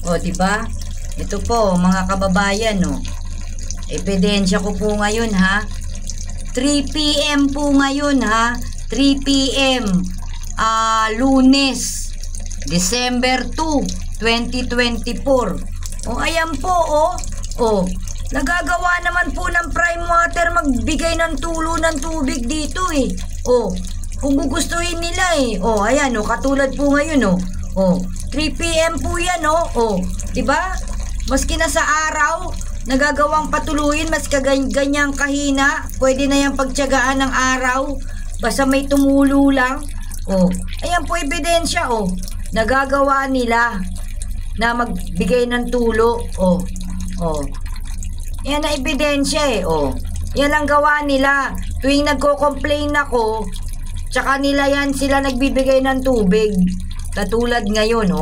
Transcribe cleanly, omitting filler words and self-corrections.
O, di ba? Ito po, mga kababayan, no. Ebidensya ko po ngayon, ha. 3 PM po ngayon, ha. 3 PM. Lunes, December 2, 2024. O, ayan po, oh. O, nagagawa naman po ng Prime Water magbigay ng tulo ng tubig dito, eh. O, kung gugustuhin nila, eh. O, ayan, o, katulad po ngayon, o. O, 3 PM po yan, o. O, diba? Maski na sa araw, nagagawang patuluyin, mas ganyang kahina, pwede na yung pagtiyagaan ng araw, basta may tumulo lang. O, ayan po ebidensya, o. Nagagawa nila na magbigay ng tulo, o. O, yan na ebidensya, eh, o. Yan ang gawa nila. Tuwing nagko-complain ako, tsaka nila yan sila nagbibigay ng tubig. Katulad ngayon, oh.